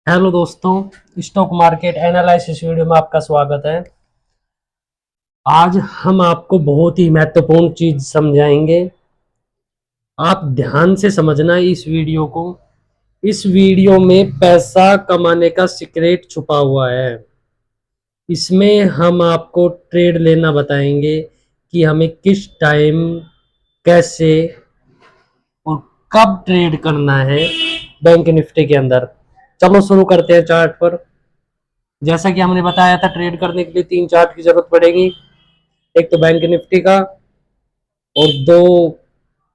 Hello दोस्तों, stock market analysis video में आपका स्वागत है। आज हम आपको बहुत ही महत्वपूर्ण चीज समझाएंगे। आप ध्यान से समझना इस वीडियो को। इस वीडियो में पैसा कमाने का सीक्रेट छुपा हुआ है। इसमें हम आपको ट्रेड लेना बताएंगे कि हमें किस टाइम, कैसे और कब ट्रेड करना है बैंक निफ्टी के अंदर। चलो शुरू करते हैं चार्ट पर। जैसा कि हमने बताया था, ट्रेड करने के लिए तीन चार्ट की जरूरत पड़ेगी। एक तो बैंक निफ्टी का और दो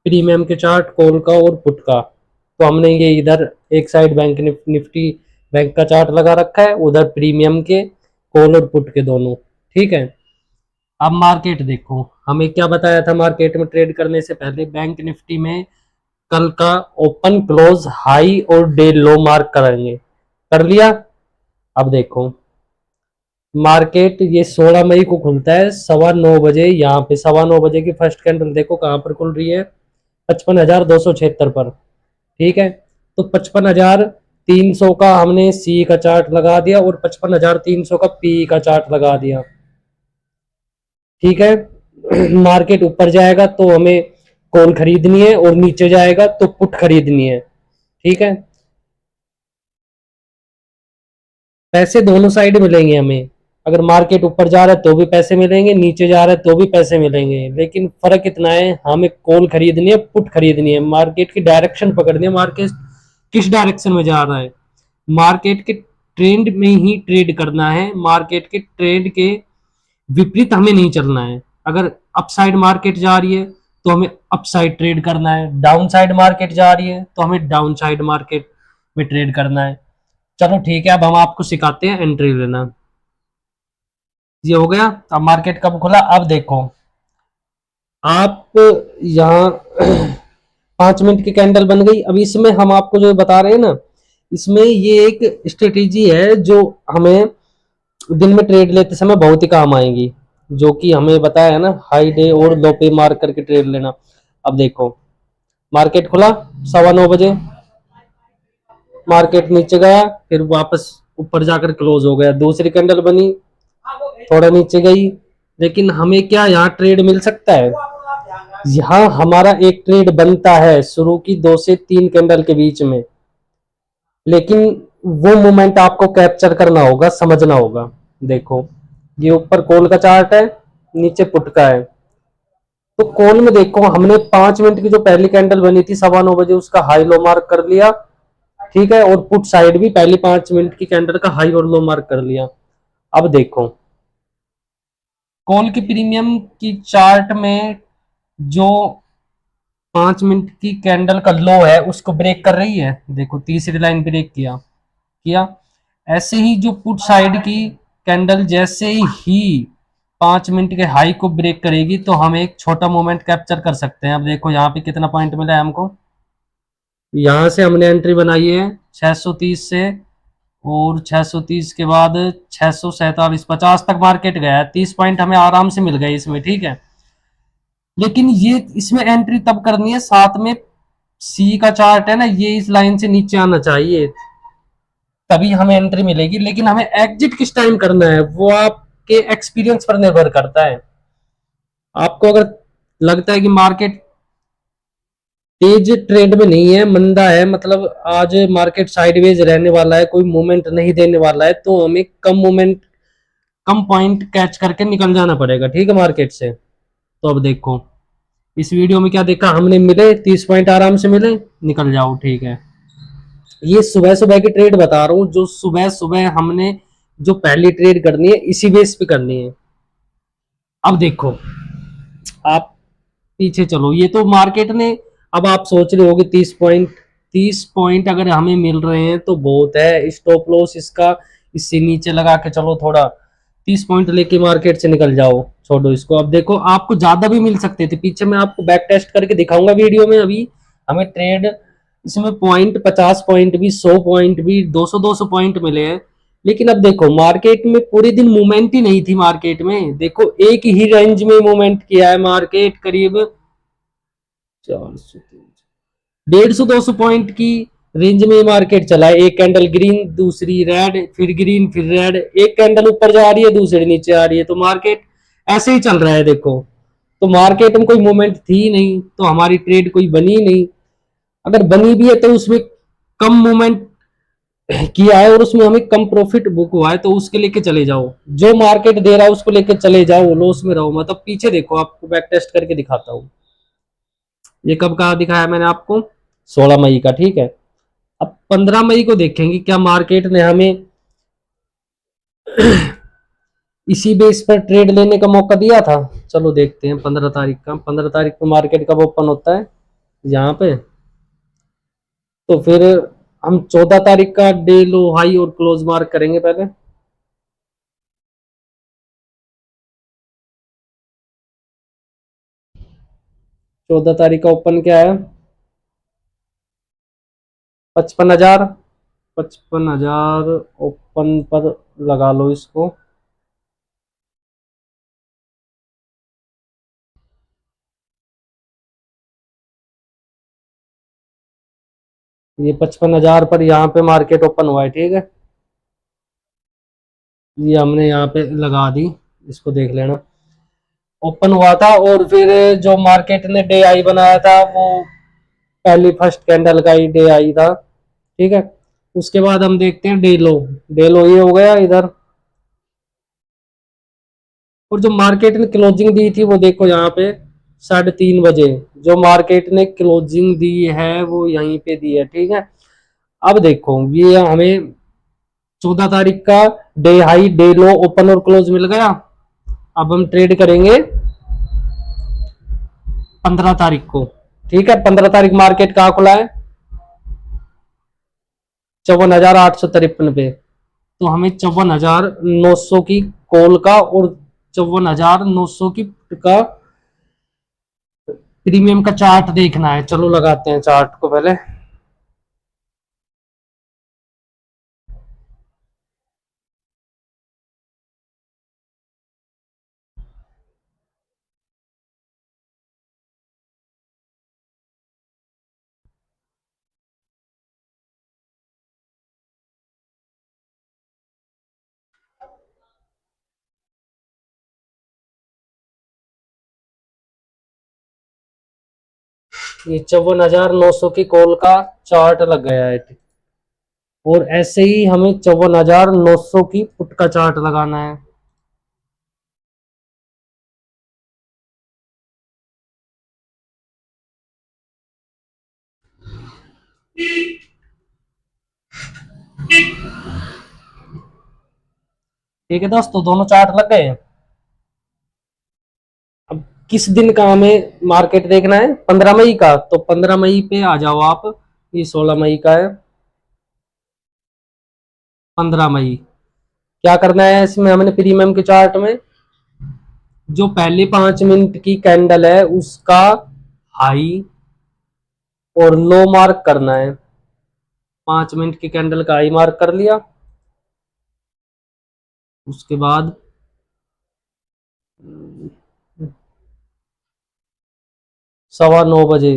प्रीमियम के चार्ट, कॉल का और पुट का। तो हमने ये इधर एक साइड बैंक निफ्टी बैंक का चार्ट लगा रखा है, उधर प्रीमियम के कॉल और पुट के दोनों। ठीक है। अब मार्केट देखो, हमें क्या बताया था मार्केट में ट्रेड करने से पहले। बैंक निफ्टी में कल का ओपन क्लोज हाई और डे लो मार्क करेंगे। कर लिया। अब देखो मार्केट ये 16 मई को खुलता है 9:15 बजे। यहाँ पे 9:15 की फर्स्ट कैंडल देखो कहाँ पर खुल रही है, 55,276 पर। ठीक है। तो 55,300 का हमने सी का चार्ट लगा दिया और 55,300 का पी का चार्ट लगा दिया। ठीक है। मार्केट ऊपर जाएगा तो हमें कॉल खरीदनी है और नीचे जाएगा तो पुट खरीदनी है। ठीक है। पैसे दोनों साइड मिलेंगे हमें। अगर मार्केट ऊपर जा रहा है तो भी पैसे मिलेंगे, नीचे जा रहा है तो भी पैसे मिलेंगे। लेकिन फर्क इतना है, हमें कॉल खरीदनी है, पुट खरीदनी है। मार्केट की डायरेक्शन पकड़नी है, मार्केट किस डायरेक्शन में जा रहा है। मार्केट के ट्रेंड में ही ट्रेड करना है। मार्केट के ट्रेंड के विपरीत हमें नहीं चलना है। अगर अपसाइड मार्केट जा रही है तो हमें अपसाइड ट्रेड करना है, डाउन साइड मार्केट जा रही है तो हमें डाउन साइड मार्केट में ट्रेड करना है। चलो ठीक है, अब हम आपको सिखाते हैं एंट्री लेना। ये हो गया। अब मार्केट कब खुला, अब देखो आप यहाँ 5 मिनट की कैंडल बन गई। अब इसमें हम आपको जो बता रहे हैं ना, इसमें ये एक स्ट्रेटेजी है जो हमें दिन में ट्रेड लेते समय बहुत ही काम आएगी। जो कि हमें बताया है ना, हाई डे और लो पे मार्क करके ट्रेड लेना। अब देखो मार्केट खुला 9:15 बजे, मार्केट नीचे गया, फिर वापस ऊपर जाकर क्लोज हो गया। दूसरी कैंडल बनी, थोड़ा नीचे गई। लेकिन हमें क्या यहाँ ट्रेड मिल सकता है? यहाँ हमारा एक ट्रेड बनता है शुरू की 2 से 3 कैंडल के बीच में। लेकिन वो मोमेंट आपको कैप्चर करना होगा, समझना होगा। देखो ये ऊपर कॉल का चार्ट है, नीचे पुट का है। तो कॉल में देखो हमने 5 मिनट की जो पहली कैंडल बनी थी 9:15 बजे, उसका हाई लो मार्क कर लिया। ठीक है। और पुट साइड भी पहली 5 मिनट की कैंडल का हाई और लो मार्क कर लिया। अब देखो कॉल की प्रीमियम की चार्ट में जो 5 मिनट की कैंडल का लो है उसको ब्रेक कर रही है। देखो तीसरी लाइन ब्रेक किया किया। ऐसे ही जो पुट साइड की कैंडल जैसे ही 5 मिनट के हाई को ब्रेक करेगी तो हम एक छोटा मोमेंट कैप्चर कर सकते हैं। अब देखो यहाँ पे कितना पॉइंट मिला है हमको। यहाँ से हमने एंट्री बनाई है 630 से, और 630 के बाद 647, 50 तक मार्केट गया है। 30 पॉइंट हमें आराम से मिल गए इसमें। ठीक है। लेकिन ये इसमें एंट्री तब करनी है, साथ में सी का चार्ट है ना, ये इस लाइन से नीचे आना चाहिए, तभी हमें एंट्री मिलेगी। लेकिन हमें एग्जिट किस टाइम करना है वो आपके एक्सपीरियंस पर निर्भर करता है। आपको अगर लगता है कि मार्केट तेज ट्रेंड में नहीं है, मंदा है, मतलब आज मार्केट साइडवेज रहने वाला है, कोई मूवमेंट नहीं देने वाला है, तो हमें कम मूवमेंट, कम पॉइंट कैच करके निकल जाना पड़ेगा। ठीक है, मार्केट से। तो अब देखो इस वीडियो में क्या देखा हमने, मिले 30 पॉइंट आराम से मिले, निकल जाओ। ठीक है। ये सुबह सुबह की ट्रेड बता रहा हूँ, जो सुबह सुबह हमने जो पहली ट्रेड करनी है इसी बेस पे करनी है। अब देखो आप पीछे चलो, ये तो मार्केट ने, अब आप सोच रहे होगे 30 पॉइंट, 30 पॉइंट अगर हमें मिल रहे हैं तो बहुत है। स्टॉप लॉस इसका इससे नीचे लगा के चलो थोड़ा, 30 पॉइंट लेके मार्केट से निकल जाओ, छोड़ो इसको। अब देखो आपको ज्यादा भी मिल सकते थे, पीछे मैं आपको बैक टेस्ट करके दिखाऊंगा वीडियो में। अभी हमें ट्रेड इसमें पॉइंट, 50 पॉइंट भी, 100 पॉइंट भी, 200 पॉइंट मिले हैं। लेकिन अब देखो मार्केट में पूरे दिन मूवमेंट ही नहीं थी। मार्केट में देखो एक ही रेंज में मूवमेंट किया है मार्केट, करीब 400, 150, 200 पॉइंट की रेंज में मार्केट चला है, एक कैंडल ग्रीन, दूसरी रेड, फिर ग्रीन, फिर रेड, एक कैंडल ऊपर जा रही है, दूसरी नीचे आ रही है, तो मार्केट ऐसे ही चल रहा है देखो। तो मार्केट में कोई मूवमेंट थी नहीं, तो हमारी ट्रेड कोई बनी नहीं। अगर बनी भी है तो उसमें कम मूवमेंट किया है और उसमें हमें कम प्रॉफिट बुक हुआ है, तो उसके लेके चले जाओ, जो मार्केट दे रहा है उसको लेके चले जाओ, लॉस में रहो मतलब। पीछे देखो, आपको बैक टेस्ट करके दिखाता हूँ। ये कब का दिखाया मैंने आपको? 16 मई का, ठीक है। अब 15 मई को देखेंगे क्या मार्केट ने हमें इसी बेस पर ट्रेड लेने का मौका दिया था। चलो देखते हैं 15 तारीख का। 15 तारीख को मार्केट कब ओपन होता है? यहाँ पे। तो फिर हम 14 तारीख का डे लो हाई और क्लोज मार्क करेंगे पहले। 14 तारीख का ओपन क्या है? 55,000। 55,000 ओपन पर लगा लो इसको। ये 55,000 पर यहाँ पे मार्केट ओपन हुआ है, ठीक है। ये हमने यहाँ पे लगा दी, इसको देख लेना। ओपन हुआ था और फिर जो मार्केट ने डे आई बनाया था वो पहली फर्स्ट कैंडल का ही डे आई था, ठीक है। उसके बाद हम देखते हैं डे लो। डे लो ये हो गया इधर। और जो मार्केट ने क्लोजिंग दी थी वो देखो यहाँ पे 3:30 बजे, जो मार्केट ने क्लोजिंग दी है वो यहीं पे दी है, ठीक है। अब देखो ये हमें 14 तारीख का डे हाई, डे लो, ओपन और क्लोज मिल गया। अब हम ट्रेड करेंगे 15 तारीख को, ठीक है। 15 तारीख मार्केट कहाँ खुला है? 54,853 पे। तो हमें 54,900 की कॉल का और 54,900 की का प्रीमियम का चार्ट देखना है। चलो लगाते हैं चार्ट को पहले। ये 54,900 की कॉल का चार्ट लग गया है। और ऐसे ही हमें 54,900 की पुट का चार्ट लगाना है। ठीक है दोस्तों, दोनों चार्ट लग गए। अब किस दिन का हमें मार्केट देखना है? 15 मई का। तो 15 मई पे आ जाओ आप। ये 16 मई का है। 15 मई क्या करना है इसमें हमने प्रीमियम के चार्ट में? जो पहले 5 मिनट की कैंडल है उसका हाई और लो मार्क करना है। 5 मिनट की कैंडल का हाई मार्क कर लिया। उसके बाद 9:15 बजे,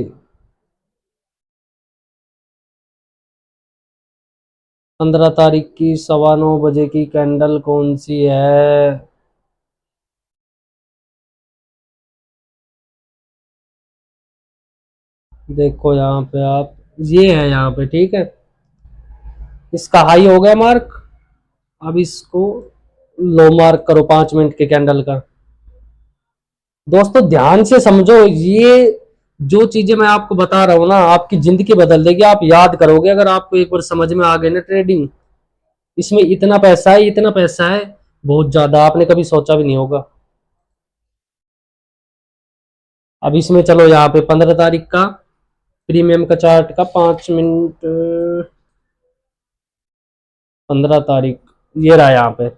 15 तारीख की 9:15 बजे की कैंडल कौन सी है? देखो यहाँ पे आप, ये है यहाँ पे, ठीक है। इसका हाई हो गया मार्क। अब इसको लो मार्क करो 5 मिनट के कैंडल का। दोस्तों ध्यान से समझो, ये जो चीजें मैं आपको बता रहा हूँ ना, आपकी जिंदगी बदल देगी। आप याद करोगे अगर आपको एक बार समझ में आ गए ना ट्रेडिंग। इसमें इतना पैसा है, इतना पैसा है, बहुत ज्यादा, आपने कभी सोचा भी नहीं होगा। अब इसमें चलो यहाँ पे 15 तारीख का प्रीमियम का चार्ट का 5 मिनट। 15 तारीख ये रहा यहाँ पे।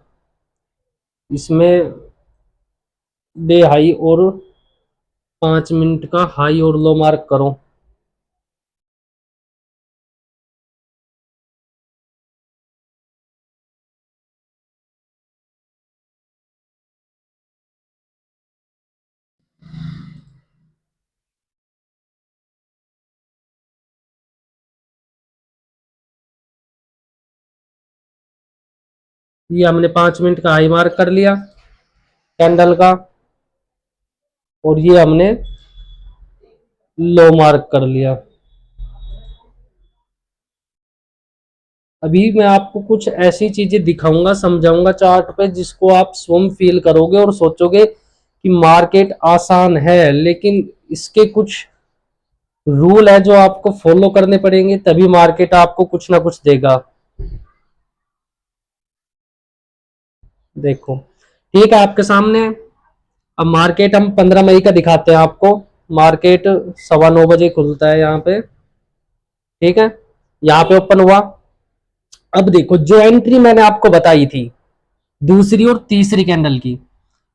इसमें डे हाई और 5 मिनट का हाई और लो मार्क करो। ये हमने 5 मिनट का हाई मार्क कर लिया कैंडल का, और ये हमने लो मार्क कर लिया। अभी मैं आपको कुछ ऐसी चीजें दिखाऊंगा, समझाऊंगा चार्ट पे, जिसको आप स्वयं फील करोगे और सोचोगे कि मार्केट आसान है, लेकिन इसके कुछ रूल है जो आपको फॉलो करने पड़ेंगे, तभी मार्केट आपको कुछ ना कुछ देगा। देखो, ठीक है आपके सामने। अब मार्केट हम 15 मई का दिखाते हैं आपको। मार्केट 9:15 बजे खुलता है यहाँ पे, ठीक है। यहाँ पे ओपन हुआ। अब देखो, जो एंट्री मैंने आपको बताई थी दूसरी और तीसरी कैंडल की,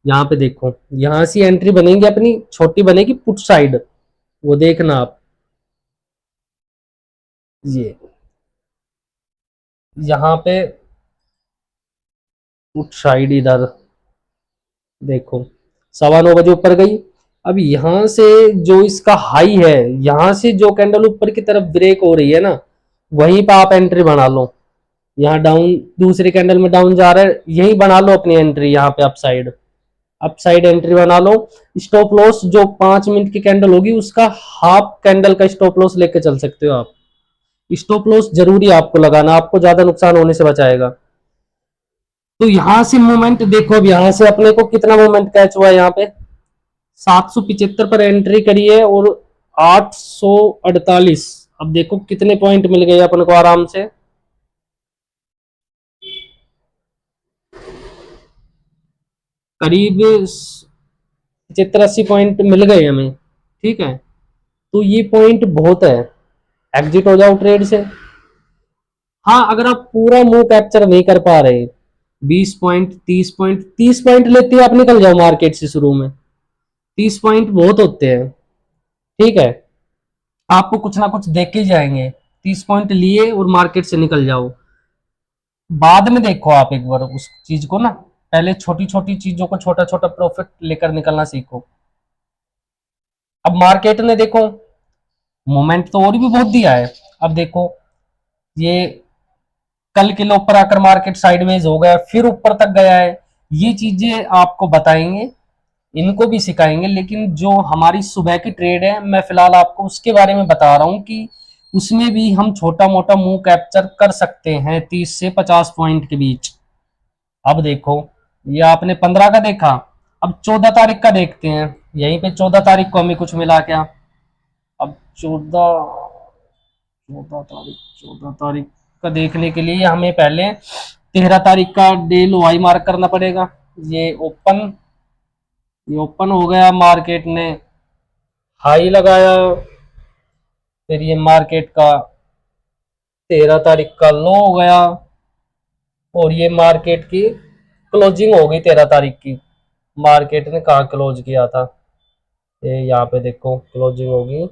यहाँ पे देखो, यहां से एंट्री बनेगी अपनी, छोटी बनेगी पुट साइड, वो देखना आप। ये यहाँ पे पुट साइड इधर देखो, 9:15 बजे ऊपर गई। अब यहां से जो इसका हाई है, यहां से जो कैंडल ऊपर की तरफ ब्रेक हो रही है ना, वहीं पे आप एंट्री बना लो। यहाँ डाउन, दूसरी कैंडल में डाउन जा रहा है, यही बना लो अपनी एंट्री। यहाँ पे अप साइड एंट्री बना लो। स्टॉप लॉस जो 5 मिनट की कैंडल होगी उसका हाफ कैंडल का स्टॉप लॉस लेके चल सकते हो आप। स्टॉप लॉस जरूरी है आपको लगाना, आपको ज्यादा नुकसान होने से बचाएगा। तो यहां से मूवमेंट देखो, अब यहां से अपने को कितना मूवमेंट कैच हुआ है, यहाँ पे 775 पर एंट्री करी है और 848। अब देखो कितने पॉइंट मिल गए अपन को आराम से, करीब 75-80 पॉइंट मिल गए हमें, ठीक है। तो ये पॉइंट बहुत है। एग्जिट हो जाओ ट्रेड से। हाँ, अगर आप पूरा मुंह कैप्चर नहीं कर पा रहे, 20 पॉइंट, 30 पॉइंट, 30 पॉइंट लेते ही आप निकल जाओ मार्केट से शुरू में। 30 पॉइंट बहुत होते हैं, ठीक है। आपको कुछ ना कुछ देख के जाएंगे, 30 पॉइंट लिए और मार्केट से निकल जाओ। बाद में देखो आप एक बार उस चीज को ना, पहले छोटी छोटी चीजों को छोटा छोटा प्रॉफिट लेकर निकलना सीखो। अब मार्केट ने देखो मोमेंट तो और भी बहुत दिया है। अब देखो, ये कल के लो ऊपर आकर मार्केट साइडवेज हो गया, फिर ऊपर तक गया है। ये चीजें आपको बताएंगे, इनको भी सिखाएंगे, लेकिन जो हमारी सुबह की ट्रेड है, मैं फिलहाल आपको उसके बारे में बता रहा हूँ कि उसमें भी हम छोटा मोटा मुंह कैप्चर कर सकते हैं 30 से 50 पॉइंट के बीच। अब देखो, ये आपने 15 का देखा, अब 14 तारीख का देखते हैं। यहीं पे 14 तारीख को हमें कुछ मिला क्या? अब 14 तारीख का देखने के लिए हमें पहले 13 तारीख का डे लो हाई मार्क करना पड़ेगा। ये ओपन, ये ओपन हो गया, मार्केट ने हाई लगाया, फिर ये मार्केट का 13 तारीख का लो हो गया, और ये मार्केट की क्लोजिंग हो गई 13 तारीख की। मार्केट ने कहाँ क्लोज किया था, ये यहाँ पे देखो क्लोजिंग होगी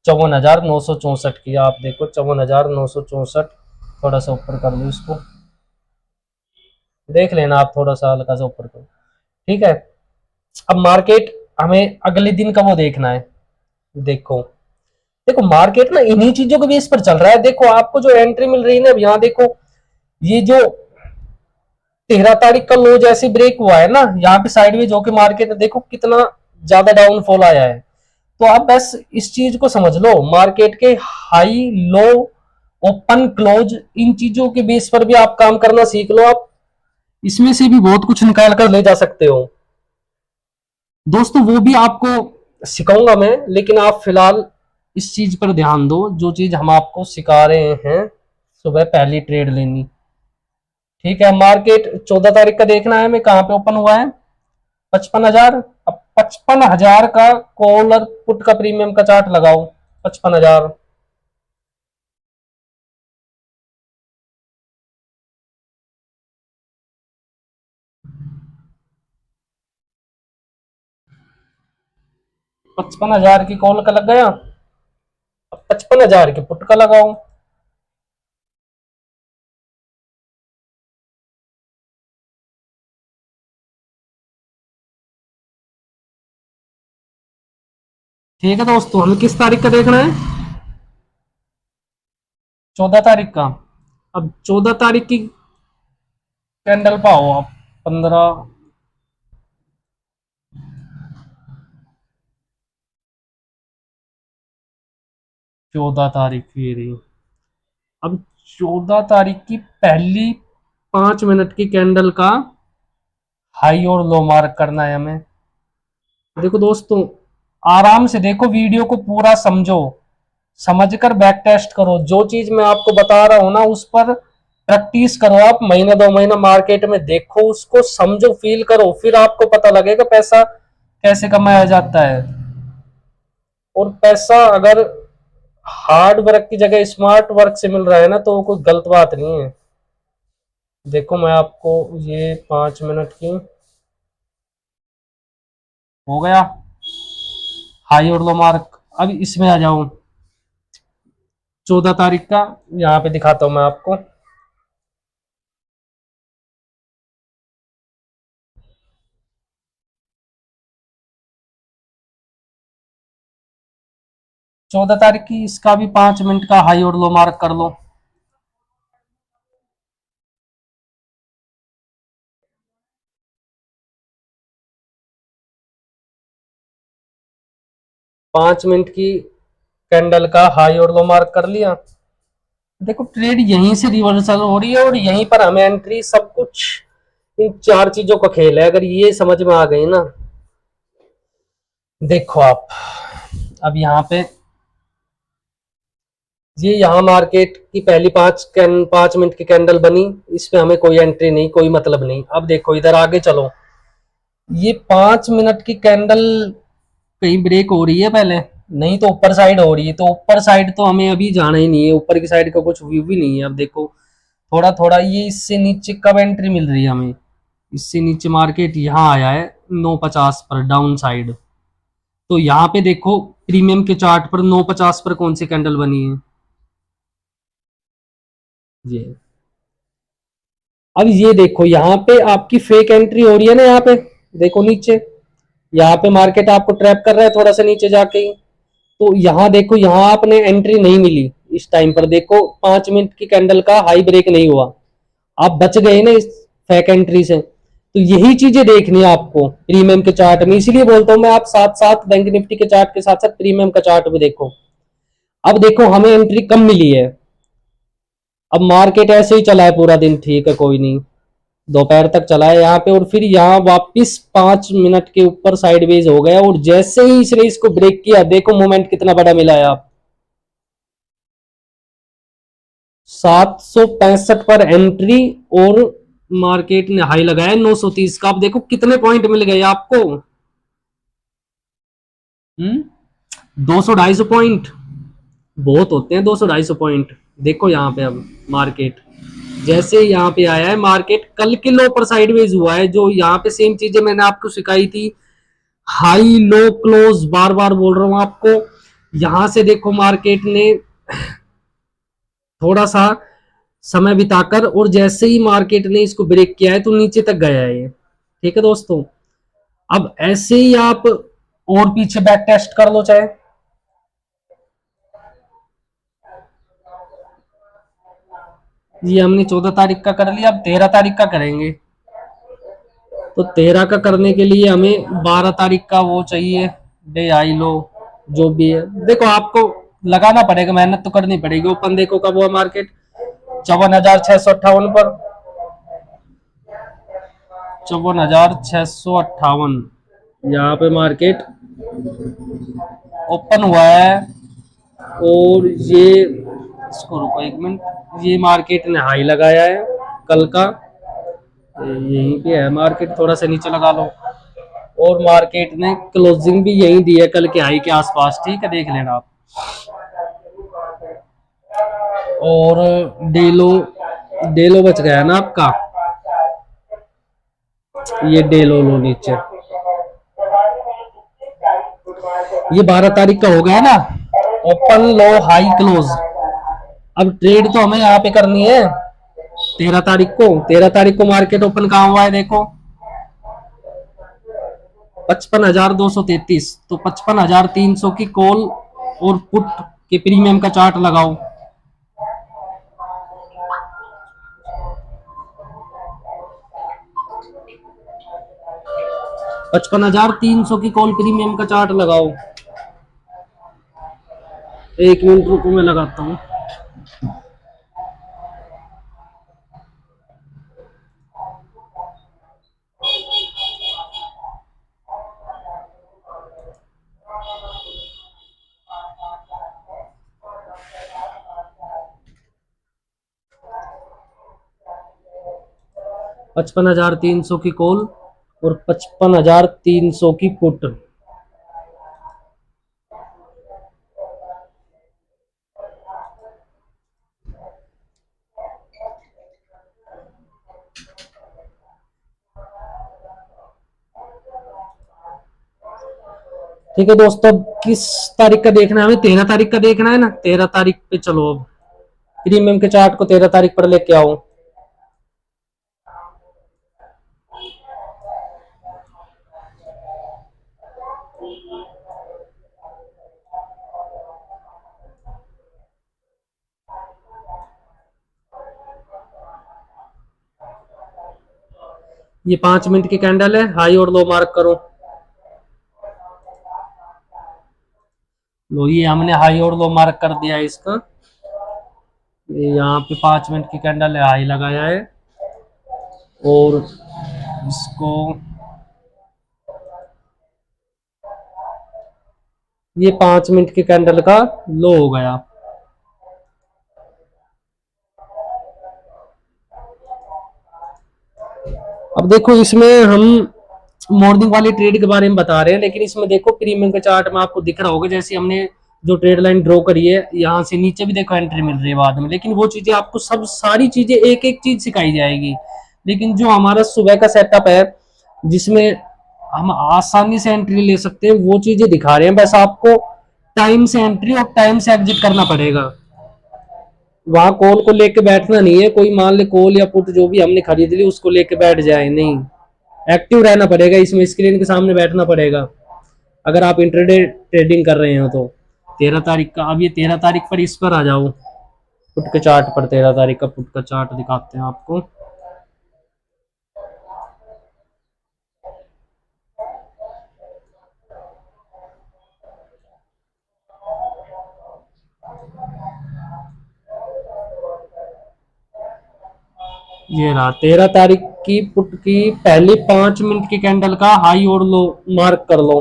54,964 की। आप देखो 54,964, थोड़ा सा ऊपर कर लो इसको, देख लेना आप, थोड़ा सा हल्का सा ऊपर करो, ठीक है। अब मार्केट हमें अगले दिन का वो देखना है। देखो, देखो मार्केट ना इन्हीं चीजों के बेस पर चल रहा है। देखो आपको जो एंट्री मिल रही है ना, अब यहाँ देखो, ये जो 13 तारीख का लो जैसे ब्रेक हुआ है ना, यहाँ पे साइडवेज होके मार्केट देखो कितना ज्यादा डाउनफॉल आया है। तो आप बस इस चीज को समझ लो, मार्केट के high low open close in चीजों के बेस पर भी आप काम करना सीख लो। आप इसमें से भी बहुत कुछ निकाल कर ले जा सकते हो दोस्तों, वो भी आपको सिखाऊंगा मैं। लेकिन आप फिलहाल इस चीज पर ध्यान दो, जो चीज हम आपको सिखा रहे हैं, सुबह पहली ट्रेड लेनी, ठीक है। मार्केट 14 तारीख का देखना है हमें, कहाँ पे ओपन हुआ है, 55,000। अब 55,000 का कॉल और पुट का प्रीमियम का चार्ट लगाओ, 55,000। 55,000 की कॉल का लग गया, अब 55,000 की पुट का लगाओ। ठीक है दोस्तों, हमें किस तारीख का देखना है, 14 तारीख का। अब 14 तारीख की कैंडल पाओ आप 15, 14 तारीख की रही। अब 14 तारीख की पहली 5 मिनट की कैंडल का हाई और लो मार्क करना है हमें। देखो दोस्तों, आराम से देखो, वीडियो को पूरा समझो, समझकर बैक टेस्ट करो। जो चीज मैं आपको बता रहा हूं ना, उस पर प्रैक्टिस करो। आप महीना 2 महीना मार्केट में देखो, उसको समझो, फील करो, फिर आपको पता लगेगा पैसा कैसे कमाया जाता है। और पैसा अगर हार्ड वर्क की जगह स्मार्ट वर्क से मिल रहा है ना, तो वो कोई गलत बात नहीं है। देखो मैं आपको ये 5 मिनट की हो गया हाई और लो मार्क। अब इसमें आ जाऊं 14 तारीख का, यहाँ पे दिखाता हूं मैं आपको। 14 तारीख की इसका भी 5 मिनट का हाई और लो मार्क कर लो। 5 मिनट की कैंडल का हाई और लो मार्क कर लिया। देखो ट्रेड यहीं से रिवर्सल हो रही है और यहीं पर हमें एंट्री, सब कुछ इन चार चीजों का खेल है। अगर ये समझ में आ गई ना, देखो आप अब यहाँ पे ये यहाँ मार्केट की पहली 5 मिनट की कैंडल बनी, इसमें हमें कोई एंट्री नहीं, कोई मतलब नहीं। अब देखो इधर आगे चलो, ये 5 मिनट की कैंडल कहीं ब्रेक हो रही है पहले, नहीं तो ऊपर साइड हो रही है। तो ऊपर साइड तो हमें अभी जाना ही नहीं है, ऊपर की साइड का कुछ व्यू भी नहीं है। अब देखो थोड़ा थोड़ा ये इससे नीचे कब एंट्री मिल रही है हमें, इससे नीचे मार्केट यहाँ आया है 950 पर डाउन साइड। तो यहाँ पे देखो प्रीमियम के चार्ट पर 950 पर कौन सी कैंडल बनी है, ये। अब ये देखो यहाँ पे आपकी फेक एंट्री हो रही है ना, यहाँ पे देखो नीचे, यहाँ पे मार्केट आपको ट्रैप कर रहा है थोड़ा सा नीचे जाके ही। तो यहाँ देखो, यहाँ आपने एंट्री नहीं मिली इस टाइम पर। देखो 5 मिनट की कैंडल का हाई ब्रेक नहीं हुआ, आप बच गए ना इस फेक एंट्री से। तो यही चीजें देखनी है आपको प्रीमियम के चार्ट में। इसीलिए बोलता हूं मैं, आप साथ साथ बैंक निफ्टी के चार्ट के साथ साथ प्रीमियम का चार्ट भी देखो। अब देखो हमें एंट्री कम मिली है। अब मार्केट ऐसे ही चला है पूरा दिन, ठीक है कोई नहीं, दोपहर तक चला है यहाँ पे, और फिर यहाँ वापस 5 मिनट के ऊपर साइडवेज हो गया। और जैसे ही इसने इसको ब्रेक किया, देखो मोमेंट कितना बड़ा मिला है आप, 765 पर एंट्री, और मार्केट ने हाई लगाया 930 का। आप देखो कितने पॉइंट मिल गए आपको। 200 250 पॉइंट बहुत होते हैं, 200 250 पॉइंट। देखो यहाँ पे अब मार्केट जैसे यहाँ पे आया है, मार्केट कल के लो पर साइडवेज हुआ है। जो यहाँ पे सेम चीजें मैंने आपको सिखाई थी, हाई लो क्लोज, बार बार बोल रहा हूं आपको। यहां से देखो मार्केट ने थोड़ा सा समय बिताकर, और जैसे ही मार्केट ने इसको ब्रेक किया है तो नीचे तक गया है ये, ठीक है दोस्तों। अब ऐसे ही आप और पीछे बैक टेस्ट कर लो चाहे। ये हमने 14 तारीख का कर लिया, अब 13 तारीख का करेंगे। तो 13 का करने के लिए हमें 12 तारीख का वो चाहिए, डे आई लो जो भी है। देखो आपको लगाना पड़ेगा, मेहनत तो करनी पड़ेगी। ओपन देखो कब हुआ मार्केट, 54,658 पर, 54,658 यहाँ पे मार्केट ओपन हुआ है। और ये, इसको रुको 1 मिनट, ये मार्केट ने हाई लगाया है कल का, यहीं पे है मार्केट, थोड़ा सा नीचे लगा लो। और मार्केट ने क्लोजिंग भी यहीं दी है कल के हाई के आसपास, ठीक है देख लेना आप। और डेलो, डेलो बच गया ना आपका, ये डेलो लो नीचे, ये 12 तारीख का हो गया ना, ओपन लो हाई क्लोज। अब ट्रेड तो हमें यहाँ पे करनी है 13 तारीख को। 13 तारीख को मार्केट ओपन कहाँ हुआ है देखो, 55,233। तो 55,300 की कॉल और पुट के प्रीमियम का चार्ट लगाओ। 55,300 की कॉल प्रीमियम का चार्ट लगाओ। 1 मिनट रुको, मैं लगाता हूँ। पचपन हजार तीन सौ की कॉल और 55,300 की पुट। ठीक है दोस्तों, अब किस तारीख का देखना है हमें? 13 तारीख का देखना है ना। 13 तारीख पे चलो, अब प्रीमियम के चार्ट को 13 तारीख पर लेके आओ। ये 5 मिनट की कैंडल है, हाई और लो मार्क करो। लो, ये हमने हाई और लो मार्क कर दिया है इसका। ये यहाँ पे 5 मिनट की कैंडल है, हाई लगाया है और इसको, ये 5 मिनट की कैंडल का लो हो गया। अब देखो, इसमें हम मॉर्निंग वाली ट्रेड के बारे में बता रहे हैं, लेकिन इसमें देखो प्रीमियम के चार्ट में आपको दिख रहा होगा, जैसे हमने जो ट्रेड लाइन ड्रॉ करी है, यहाँ से नीचे भी देखो एंट्री मिल रही है बाद में, लेकिन वो चीजें आपको सब सारी चीजें एक एक चीज सिखाई जाएगी। लेकिन जो हमारा सुबह का सेटअप है, जिसमें हम आसानी से एंट्री ले सकते हैं, वो चीजें दिखा रहे हैं। बस आपको टाइम से एंट्री और टाइम से एग्जिट करना पड़ेगा। वहां कॉल को लेके बैठना नहीं है। कोई मान ले कॉल या पुट जो भी हमने खरीद ली उसको लेके बैठ जाए, नहीं। एक्टिव रहना पड़ेगा, इसमें स्क्रीन के सामने बैठना पड़ेगा अगर आप इंटरडे ट्रेडिंग कर रहे हो तो। 13 तारीख का, अब ये 13 तारीख पर इस पर आ जाओ, पुट के चार्ट पर। 13 तारीख का पुट का चार्ट दिखाते हैं आपको। ये रहा 13 तारीख की पुट की पहली 5 मिनट की कैंडल का हाई और लो मार्क कर लो।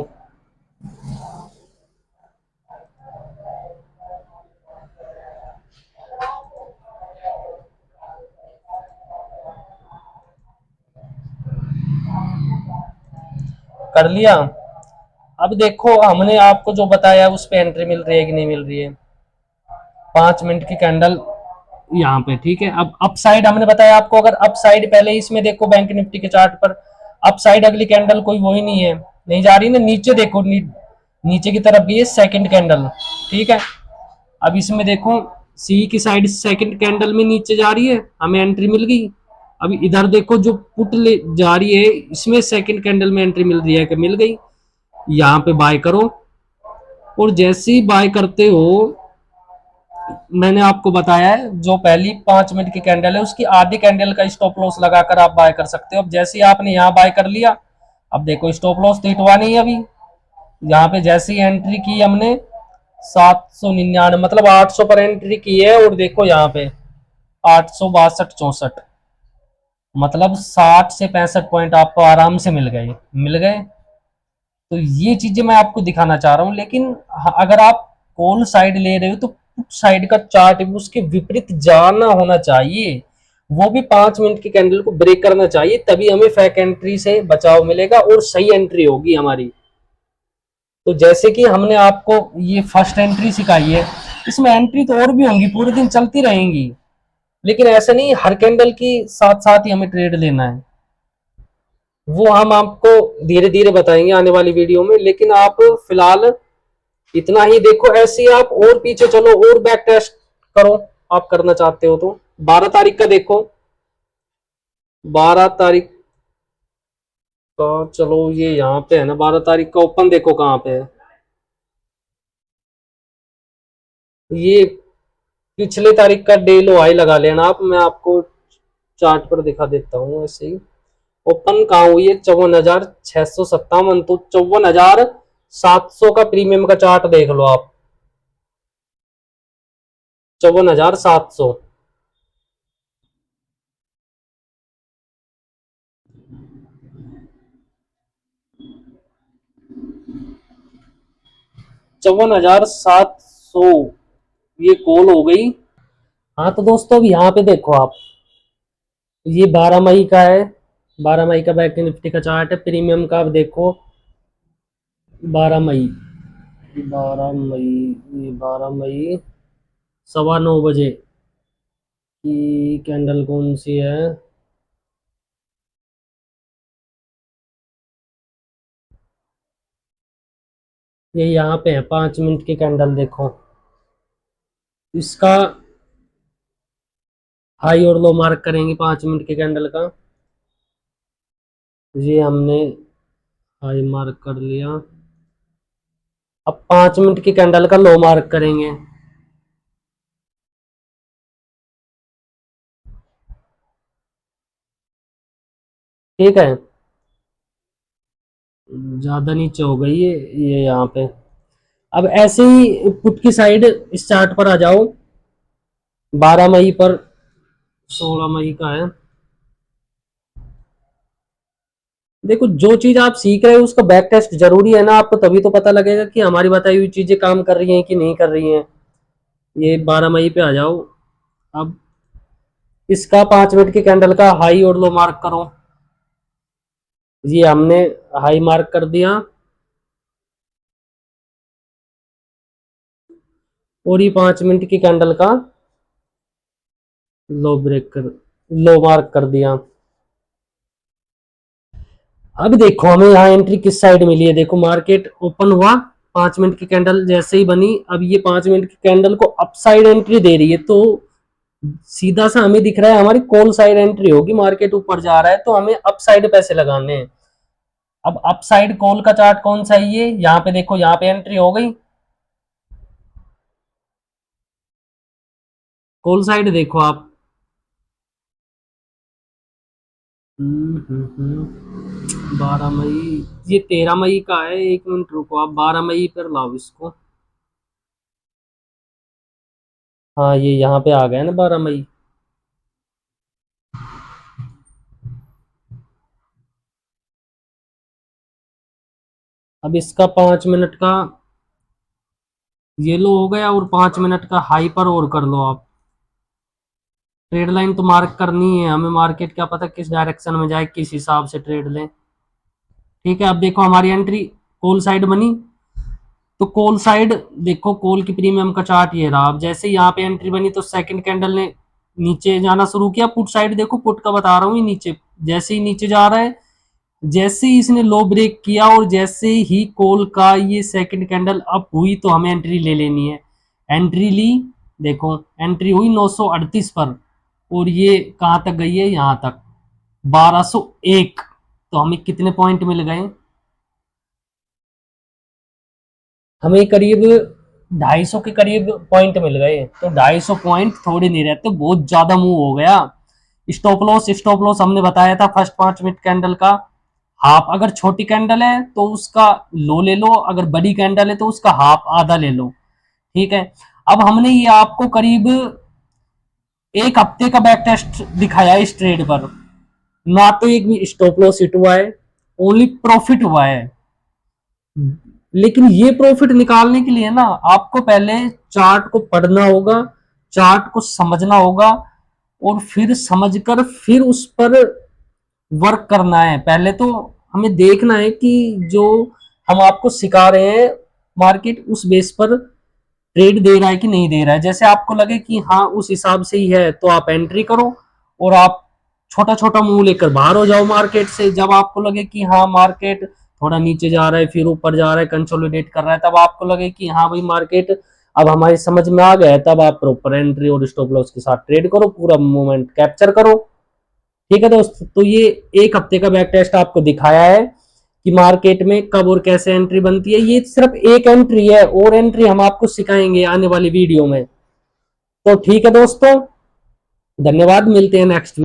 कर लिया? अब देखो, हमने आपको जो बताया उस पे एंट्री मिल रही है कि नहीं मिल रही है। 5 मिनट की कैंडल यहाँ पे, ठीक है। अब अप साइड हमने बताया आपको, अगर अप साइड पहले इसमें देखो बैंक निफ्टी के चार्ट पर, अप साइड अगली कैंडल कोई वो ही नहीं है, नहीं जा रही ना। नीचे देखो, नीचे की तरफ भी है सेकंड कैंडल, ठीक है। अब इसमें देखो, सी की साइड सेकंड कैंडल में नीचे जा रही है, हमें एंट्री मिल गई। अभी इधर देखो, जो पुट ले जा रही है, इसमें सेकंड कैंडल में एंट्री मिल रही है कि मिल गई। यहाँ पे बाय करो, और जैसे ही बाय करते हो, मैंने आपको बताया है जो पहली 5 मिनट की कैंडल है उसकी आधी कैंडल का स्टॉप लॉस लगाकर आप बाय कर सकते हो। अब जैसे ही आपने यहाँ बाय कर लिया, अब देखो स्टॉप लॉस तो हिटवा नहीं है अभी। यहाँ पे जैसे ही एंट्री की हमने 799, मतलब 800 पर एंट्री की है, और देखो यहाँ पे 862, 64, मतलब 60 से 65 पॉइंट आपको आराम से मिल गए। तो ये चीजें मैं आपको दिखाना चाह रहा हूँ। लेकिन अगर आप कॉल साइड ले रहे हो तो पुट साइड का चार्ट भी उसके विपरीत जाना होना चाहिए। वो भी 5 मिनट की कैंडल को ब्रेक करना चाहिए, तभी हमें फेक एंट्री से बचाव मिलेगा और सही एंट्री होगी हमारी। तो जैसे कि हमने आपको ये फर्स्ट एंट्री सिखाई है, इसमें एंट्री तो और भी होंगी, पूरे दिन चलती रहेंगी। लेकिन ऐसा नहीं हर कैंडल की साथ साथ ही हमें ट्रेड लेना है, वो हम आपको धीरे धीरे बताएंगे आने वाली वीडियो में। लेकिन आप फिलहाल इतना ही देखो, ऐसे ही आप और पीछे चलो और बैक टेस्ट करो, आप करना चाहते हो तो। 12 तारीख का देखो, 12 तारीख का, चलो ये यहाँ पे है ना। 12 तारीख का ओपन देखो कहाँ पे है। ये पिछले तारीख का डे लो हाई लगा लेना आप, मैं आपको चार्ट पर दिखा देता हूँ ऐसे ही। ओपन कहाँ हुई है? 54,657। तो 54,700 का प्रीमियम का चार्ट देख लो आप, 54,700। चौवन हजार सात सौ ये कॉल हो गई। हाँ तो दोस्तों अब यहाँ पे देखो आप, ये 12 मई का है, 12 मई का बैंक निफ्टी का चार्ट है प्रीमियम का। अब देखो 12 मई, 12 मई, ये 12 मई 9:15 की कैंडल कौन सी है? ये यहाँ पे है 5 मिनट की कैंडल। देखो इसका हाई और लो मार्क करेंगे 5 मिनट के कैंडल का। ये हमने हाई मार्क कर लिया। अब 5 मिनट की कैंडल का लो मार्क करेंगे। ठीक है, ज्यादा नीचे हो गई है ये यहाँ पे। अब ऐसे ही पुट की साइड इस चार्ट पर आ जाओ, 12 मई पर, 16 मई का है। देखो जो चीज आप सीख रहे हो उसका बैक टेस्ट जरूरी है ना आपको, तभी तो पता लगेगा कि हमारी बताई हुई चीजें काम कर रही हैं कि नहीं कर रही हैं। ये 12 मई पे आ जाओ। अब इसका 5 मिनट की कैंडल का हाई और लो मार्क करो। ये हमने हाई मार्क कर दिया, और ये 5 मिनट की कैंडल का लो ब्रेक कर, लो मार्क कर दिया। अब देखो हमें यहाँ एंट्री किस साइड मिली है। देखो मार्केट ओपन हुआ, 5 मिनट की कैंडल जैसे ही बनी, अब ये 5 मिनट की कैंडल को अप साइड एंट्री दे रही है, तो सीधा सा हमें दिख रहा है हमारी कॉल साइड एंट्री होगी। मार्केट ऊपर जा रहा है तो हमें अप साइड पैसे लगाने हैं। अब अप साइड कॉल का चार्ट कौन सा है? ये यहाँ पे देखो, यहाँ पे एंट्री हो गई कॉल साइड। देखो आप 12 मई, ये 13 मई का है। 1 मिनट रुको आप, 12 मई पर लाओ इसको। हाँ ये यहाँ पे आ गया ना 12 मई। अब इसका 5 मिनट का ये लो हो गया, और 5 मिनट का हाई पर और कर लो आप। ट्रेड लाइन तो मार्क करनी है हमें, मार्केट क्या पता किस डायरेक्शन में जाए, किस हिसाब से ट्रेड लें। ठीक है, अब देखो हमारी एंट्री कॉल साइड बनी, तो कॉल साइड देखो, कॉल की प्रीमियम का चार्ट ये रहा। अब जैसे यहाँ पे एंट्री बनी तो सेकंड कैंडल ने नीचे जाना शुरू किया। पुट साइड देखो, पुट का बता रहा हूँ, ये नीचे, जैसे ही नीचे जा रहा है, जैसे ही इसने लो ब्रेक किया और जैसे ही कॉल का ये सेकंड कैंडल अप हुई, तो हमें एंट्री ले लेनी है। एंट्री ली, देखो एंट्री हुई 938 पर, और ये कहाँ तक गई है? यहाँ तक 1201। तो हमें कितने पॉइंट मिल गए? हमें करीब 250 के करीब पॉइंट मिल गए। तो 250 पॉइंट थोड़े नहीं रहते, बहुत ज्यादा मूव हो गया। स्टॉप लॉस हमने बताया था फर्स्ट 5 मिनट कैंडल का हाफ। अगर छोटी कैंडल है तो उसका लो ले लो, अगर बड़ी कैंडल है तो उसका हाफ आधा ले लो। ठीक है, अब हमने ये आपको करीब 1 हफ्ते का बैक टेस्ट दिखाया इस ट्रेड पर। ना तो एक भी स्टॉप लॉस हिट हुआ है, ओनली प्रॉफिट हुआ है। लेकिन ये प्रॉफिट निकालने के लिए ना आपको पहले चार्ट को पढ़ना होगा, चार्ट को समझना होगा, और फिर समझकर फिर उस पर वर्क करना है। पहले तो हमें देखना है कि जो हम आपको सिखा रहे हैं मार्केट उस बेस पर ट्रेड दे रहा है कि नहीं दे रहा है। जैसे आपको लगे कि हाँ उस हिसाब से ही है, तो आप एंट्री करो और आप छोटा छोटा मूव लेकर बाहर हो जाओ मार्केट से। जब आपको लगे कि हाँ मार्केट थोड़ा नीचे जा रहा है, फिर ऊपर जा रहा है, कंसोलिडेट कर रहा है, तब आपको लगे कि हाँ भाई मार्केट अब हमारी समझ में आ गया है, तब आप प्रॉपर एंट्री और स्टॉप लॉस के साथ ट्रेड करो, पूरा मूवमेंट कैप्चर करो। ठीक है दोस्त, तो ये 1 हफ्ते का बैक टेस्ट आपको दिखाया है कि मार्केट में कब और कैसे एंट्री बनती है। ये सिर्फ एक एंट्री है, और एंट्री हम आपको सिखाएंगे आने वाली वीडियो में। तो ठीक है दोस्तों, धन्यवाद, मिलते हैं नेक्स्ट